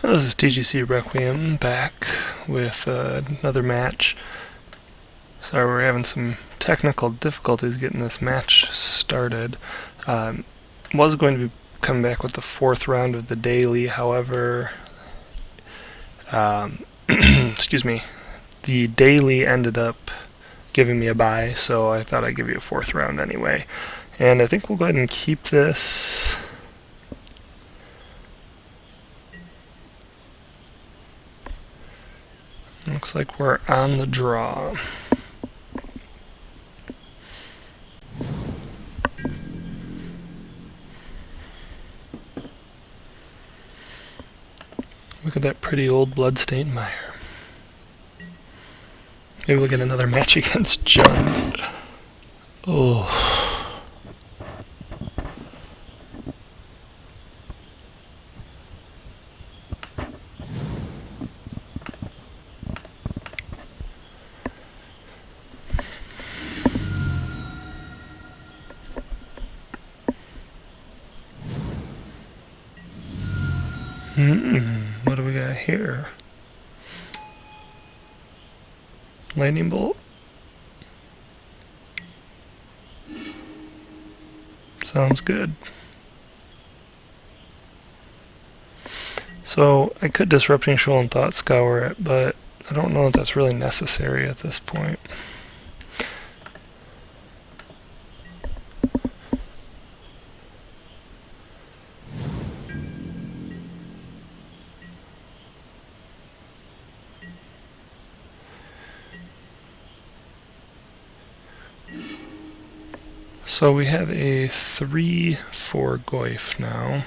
This is TGC Requiem back with another match. Sorry, we're having some technical difficulties getting this match started. Was going to be coming back with the fourth round of the daily, however, excuse me, the daily ended up giving me a bye, so I thought I'd give you a fourth round anyway. And I think we'll go ahead and keep this. Looks like we're on the draw. Look at that pretty old bloodstained mire. Maybe we'll get another match against John. Oh. What do we got here? Lightning bolt? Sounds good. So, I could Disrupting Shoal and Thought Scour it, but I don't know if that's really necessary at this point. So we have a 3/4 Goyf now.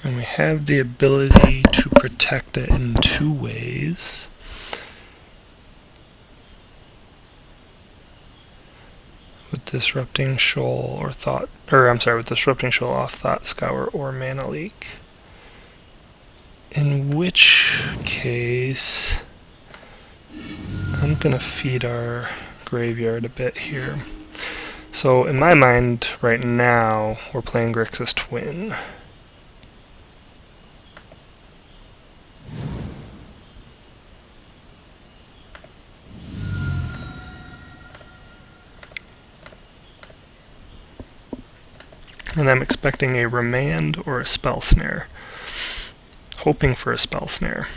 And we have the ability to protect it in two ways. With Disrupting Shoal or with Disrupting Shoal off Thought Scour or Mana Leak. In which case, I'm going to feed our graveyard a bit here. So in my mind, right now, we're playing Grixis Twin. And I'm expecting a Remand or a Spell Snare. Hoping for a Spell Snare.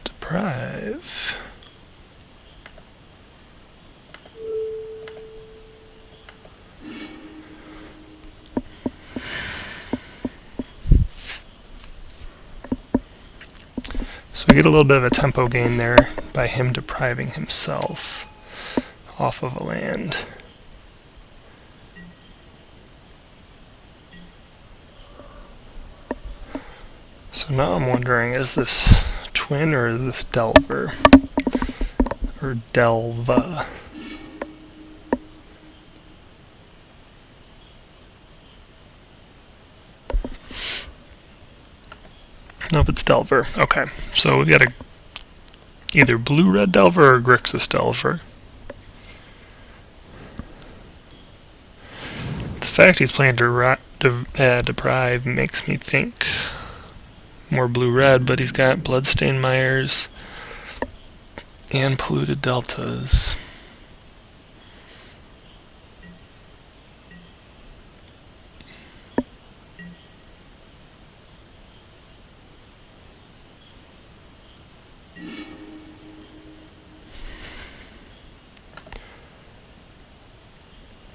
Deprive. So we get a little bit of a tempo gain there by him depriving himself off of a land. So now I'm wondering, is this Twin or is this Delver? Or Delva? Nope, it's Delver. Okay, so we've got either Blue-Red Delver or Grixis Delver. The fact he's playing Deprive makes me think more Blue-Red, but he's got Bloodstained Mires and Polluted Deltas.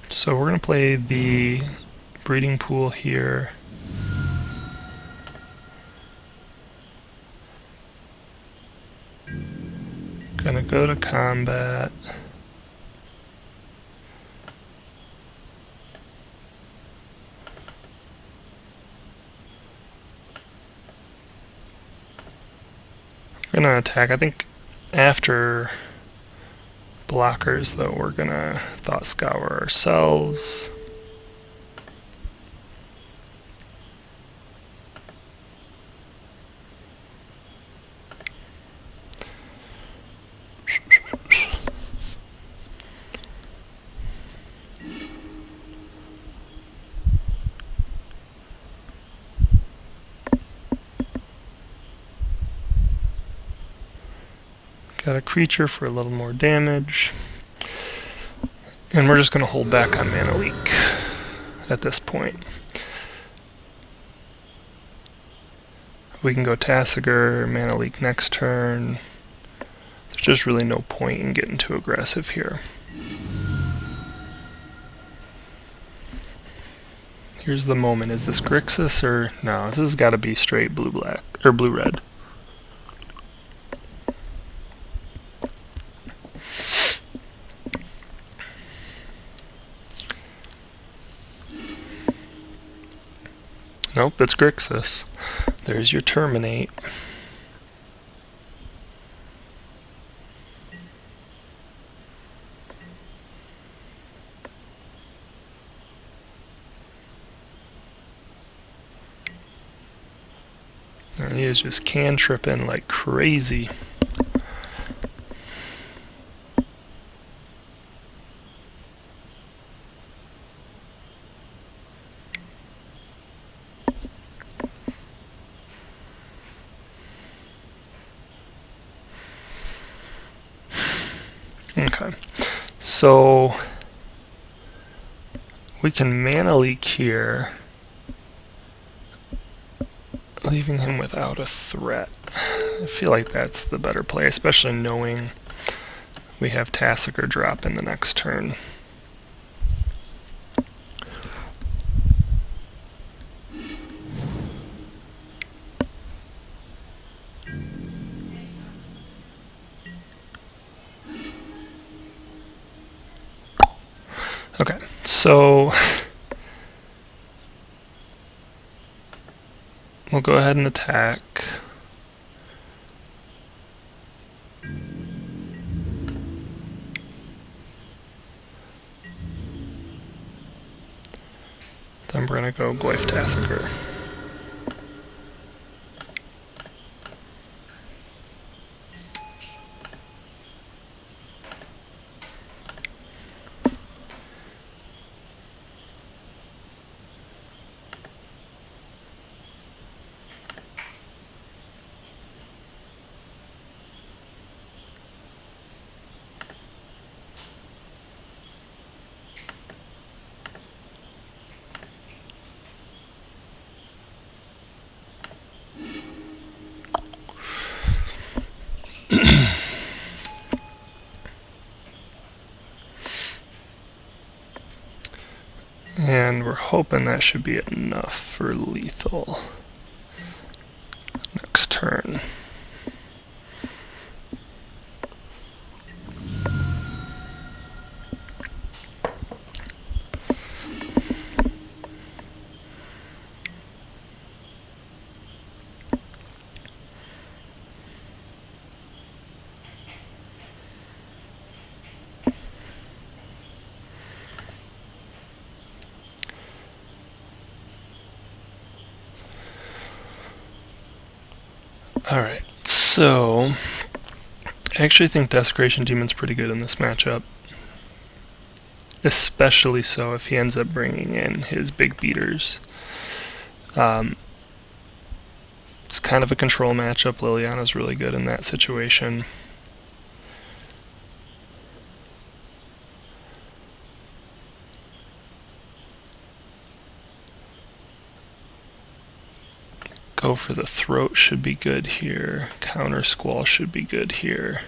So we're going to play the Breeding Pool here. Gonna go to combat. Gonna attack. I think after blockers, though, we're gonna Thought Scour ourselves. Got a creature for a little more damage. And we're just going to hold back on Mana Leak at this point. We can go Tasigur, Mana Leak next turn. There's just really no point in getting too aggressive here. Here's the moment. Is this Grixis or no? This has got to be straight blue-black or blue-red. Nope, it's Grixis. There's your Terminate. And he is just cantripping like crazy. Okay, so we can Mana Leak here, leaving him without a threat. I feel like that's the better play, especially knowing we have Tasigur drop in the next turn. Okay, so we'll go ahead and attack. Then we're going to go Goyf Tasigur. And we're hoping that should be enough for lethal next turn. Alright, so I actually think Desecration Demon's pretty good in this matchup. Especially so if he ends up bringing in his big beaters. It's kind of a control matchup. Liliana's really good in that situation. Go for the Throat should be good here. Counter Squall should be good here.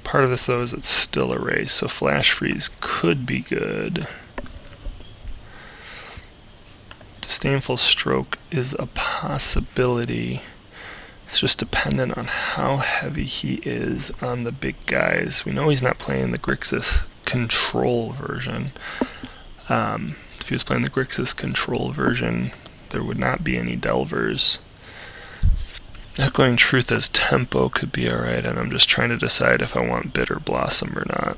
Part of this though is it's still a race, so Flash Freeze could be good. Disdainful Stroke is a possibility. It's just dependent on how heavy he is on the big guys. We know he's not playing the Grixis control version. If he was playing the Grixis control version, there would not be any Delvers. Echoing Truth as tempo could be alright, and I'm just trying to decide if I want Bitter Blossom or not.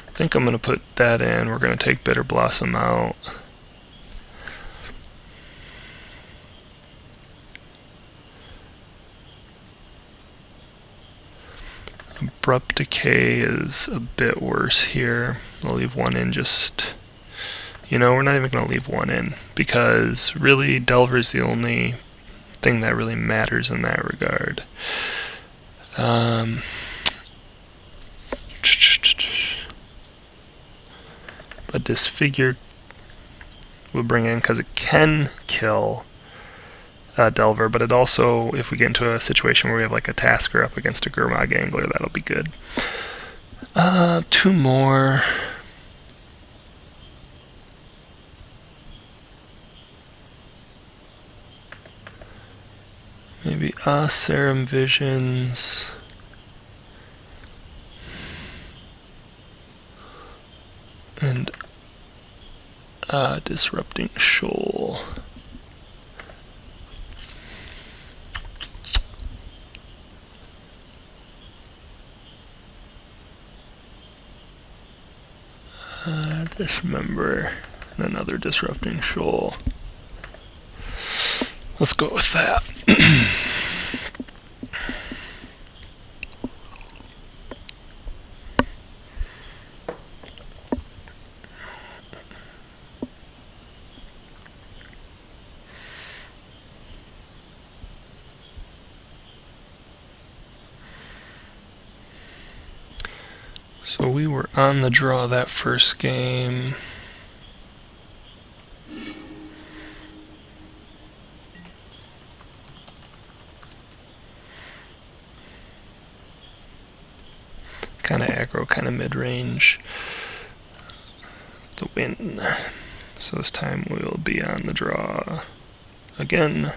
I think I'm going to put that in. We're going to take Bitter Blossom out. Abrupt Decay is a bit worse here. I'll leave one in just You know, we're not even going to leave one in, because really Delver is the only thing that really matters in that regard. But Disfigure we'll bring in because it can kill Delver, but it also, if we get into a situation where we have like a Tasker up against a Gurmag Angler, that'll be good. 2 more. Maybe Serum Visions. And Disrupting Shoal. Dismember and another Disrupting Shoal. Let's go with that. So we were on the draw that first game. Kind of aggro, kind of mid-range. The win. So this time we'll be on the draw again.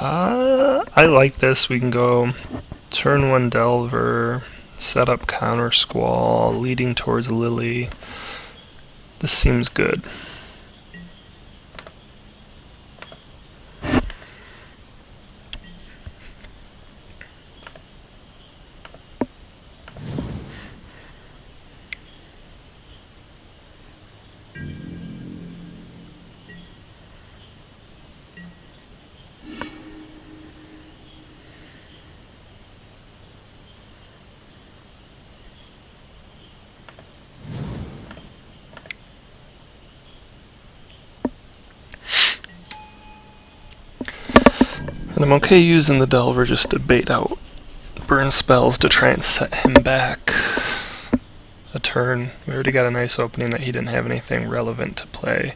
I like this. We can go turn 1 Delver, set up counter Squall, leading towards Lily. This seems good. And I'm okay using the Delver just to bait out burn spells to try and set him back a turn. We already got a nice opening that he didn't have anything relevant to play.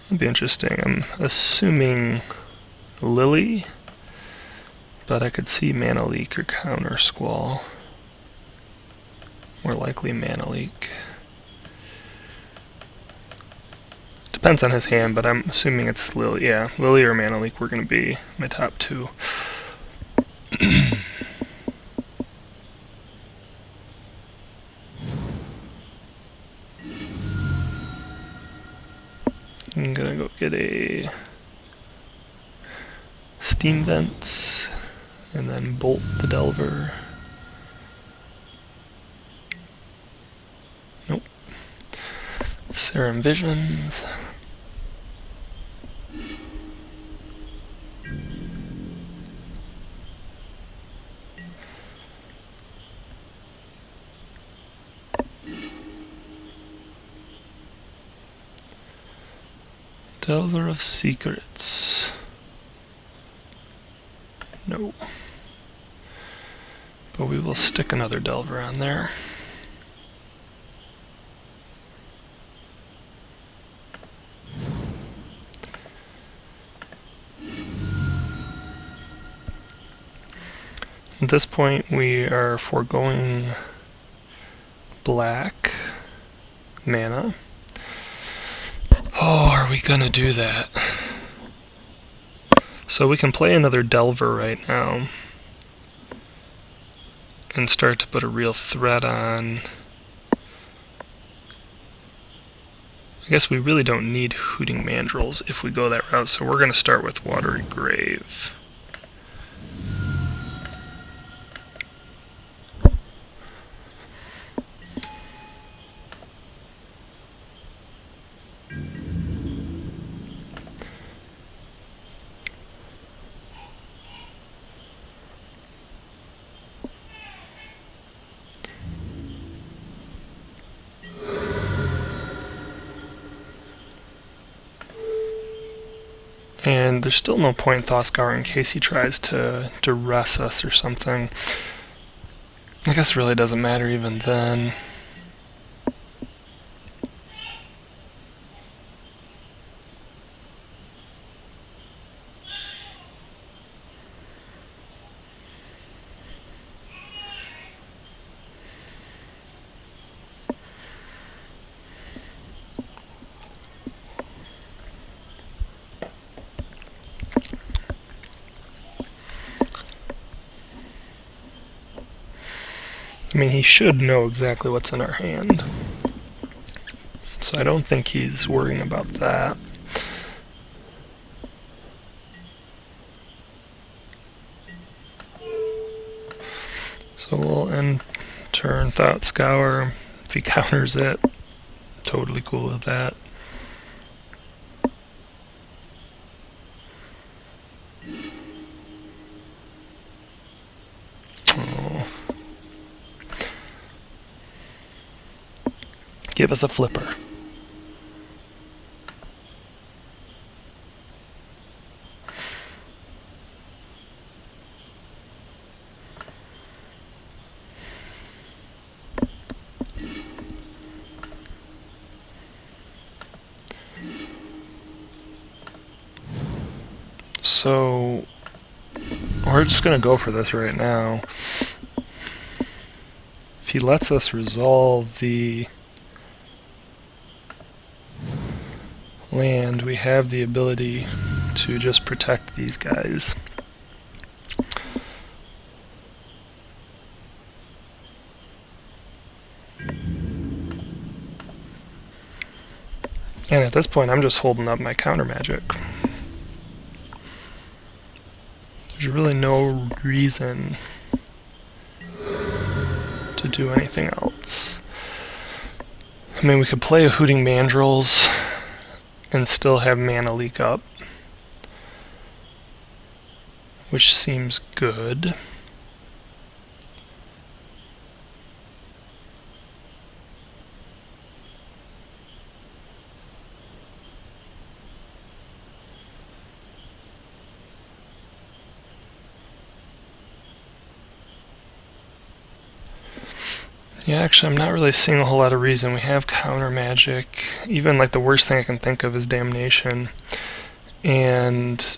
It'll be interesting. I'm assuming Lily, but I could see Mana Leak or Counter Squall. More likely Mana Leak. Depends on his hand, but I'm assuming it's Lily. Yeah, Lily or Mana Leak were going to be my top 2. I'm going to go get a Steam Vents and then bolt the Delver. Nope. Serum Visions. Delver of Secrets. No. But we will stick another Delver on there. At this point, we are foregoing black mana. Oh, are we gonna do that? So we can play another Delver right now and start to put a real threat on. I guess we really don't need Hooting Mandrills if we go that route, so we're gonna start with Watery Grave. And there's still no point in Thought in case he tries to duress us or something. I guess it really doesn't matter even then. I mean, he should know exactly what's in our hand. So I don't think he's worrying about that. So we'll end turn Thought Scour. If he counters it, totally cool with that. Give us a flipper. So we're just going to go for this right now. If he lets us resolve the land, we have the ability to just protect these guys. And at this point, I'm just holding up my counter magic. There's really no reason to do anything else. I mean, we could play a Hooting Mandrills and still have mana leak up, which seems good. Yeah, actually, I'm not really seeing a whole lot of reason. We have counter magic. Even like the worst thing I can think of is damnation. And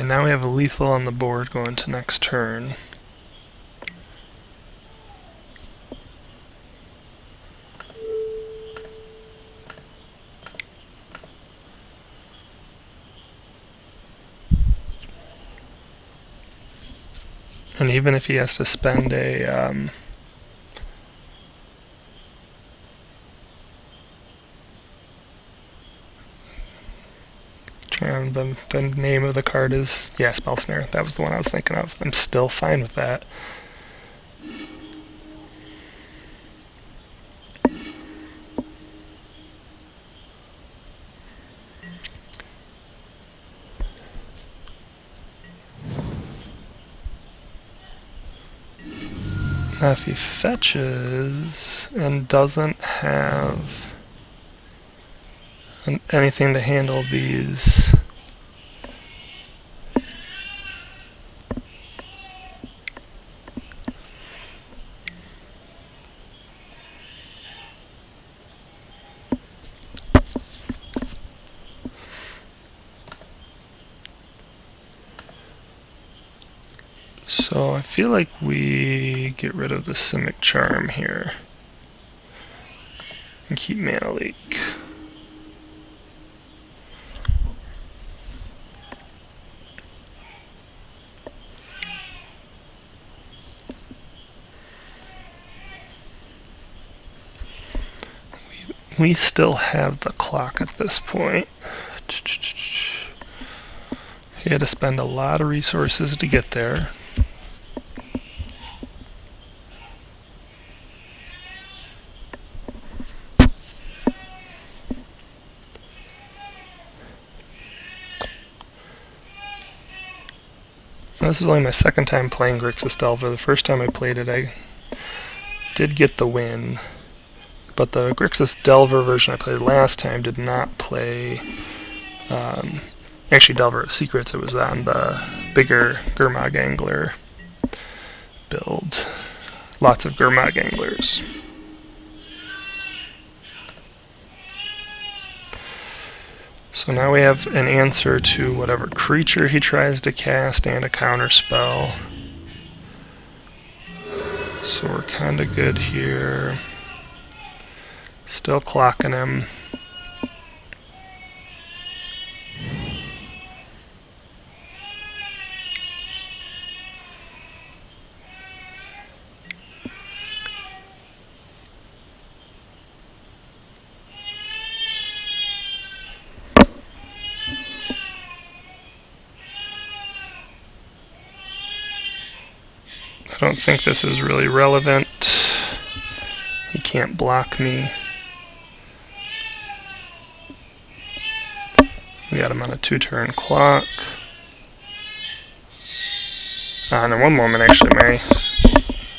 now we have a lethal on the board going to next turn. And even if he has to spend a the name of the card is, yeah, Spell Snare. That was the one I was thinking of. I'm still fine with that. Now if he fetches and doesn't have anything to handle these, so I feel like we get rid of the Simic Charm here and keep Mana Leak. we still have the clock at this point. He had to spend a lot of resources to get there. This is only my second time playing Grixis Delver. The first time I played it, I did get the win. But the Grixis Delver version I played last time did not play... actually, Delver of Secrets, it was on the bigger Gurmag Angler build. Lots of Gurmag Anglers. So now we have an answer to whatever creature he tries to cast and a counter spell. So we're kind of good here. Still clocking him. I don't think this is really relevant. He can't block me. We got him on a 2-turn clock. And in one moment, actually,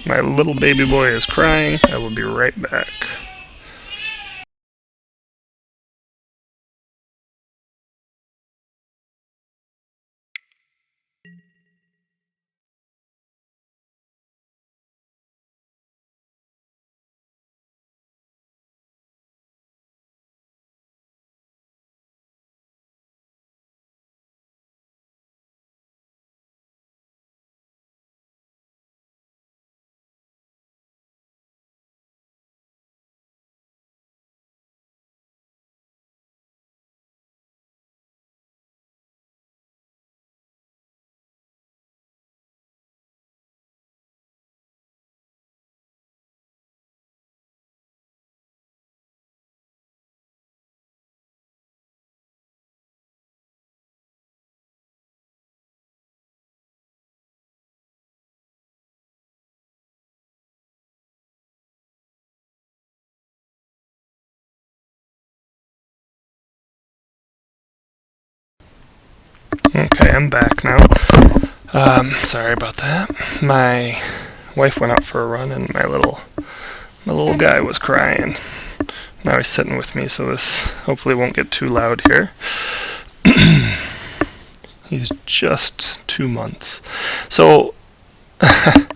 my little baby boy is crying. I will be right back. Okay, I'm back now. Sorry about that. My wife went out for a run and my little guy was crying. Now he's sitting with me, so this hopefully won't get too loud here. He's just 2 months. So, the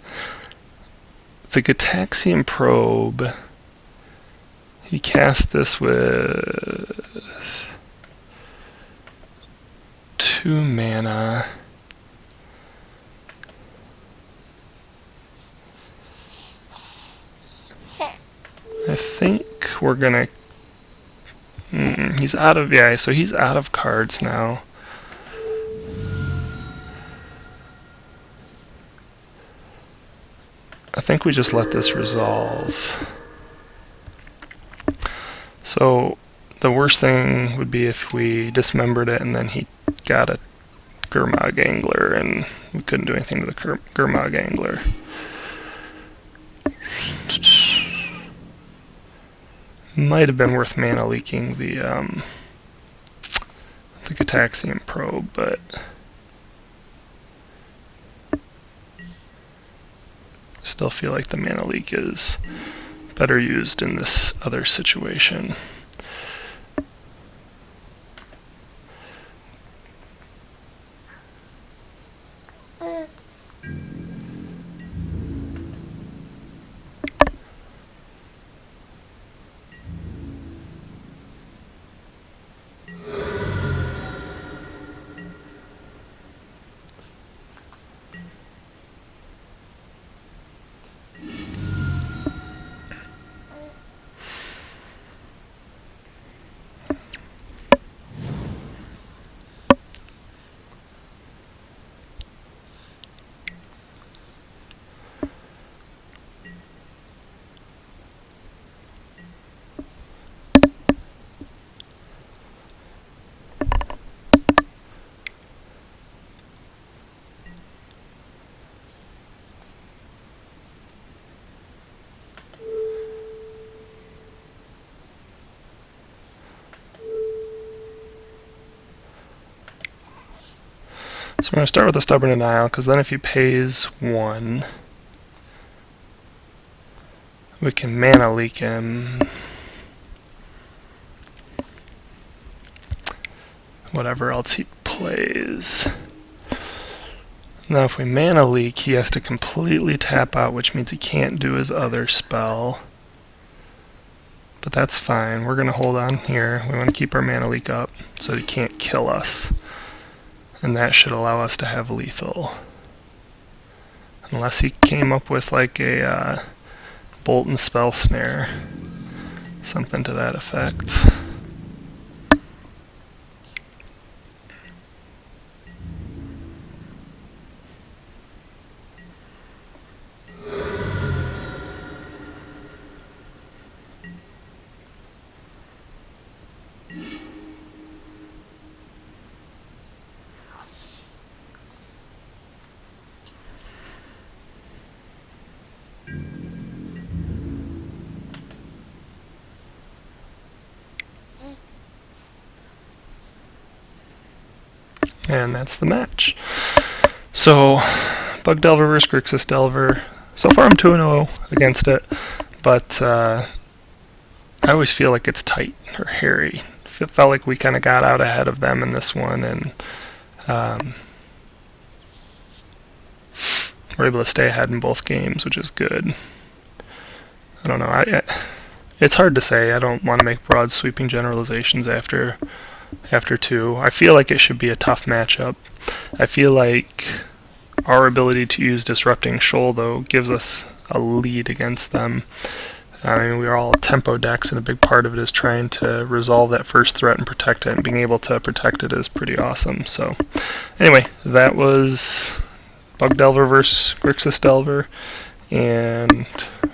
Gitaxian Probe, he cast this with 2 mana. I think we're gonna... he's out of... yeah, so he's out of cards now. I think we just let this resolve. So the worst thing would be if we dismembered it and then he got a Gurmag Angler and we couldn't do anything to the Gurmag Angler. Might have been worth mana leaking the Gitaxian Probe, but still feel like the mana leak is better used in this other situation. So we're going to start with the Stubborn Denial, because then if he pays 1, we can mana leak him. Whatever else he plays. Now if we mana leak, he has to completely tap out, which means he can't do his other spell. But that's fine. We're going to hold on here. We want to keep our mana leak up so he can't kill us. And that should allow us to have lethal. Unless he came up with like a bolt and spell snare. Something to that effect. And that's the match. So, Bug Delver versus Grixis Delver. So far I'm 2-0 against it, but I always feel like it's tight or hairy. It felt like we kind of got out ahead of them in this one, and we're able to stay ahead in both games, which is good. I don't know. It's hard to say. I don't want to make broad sweeping generalizations after 2. I feel like it should be a tough matchup. I feel like our ability to use Disrupting Shoal, though, gives us a lead against them. I mean, we are all tempo decks, and a big part of it is trying to resolve that first threat and protect it, and being able to protect it is pretty awesome. So, anyway, that was Bug Delver versus Grixis Delver, and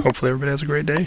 hopefully everybody has a great day.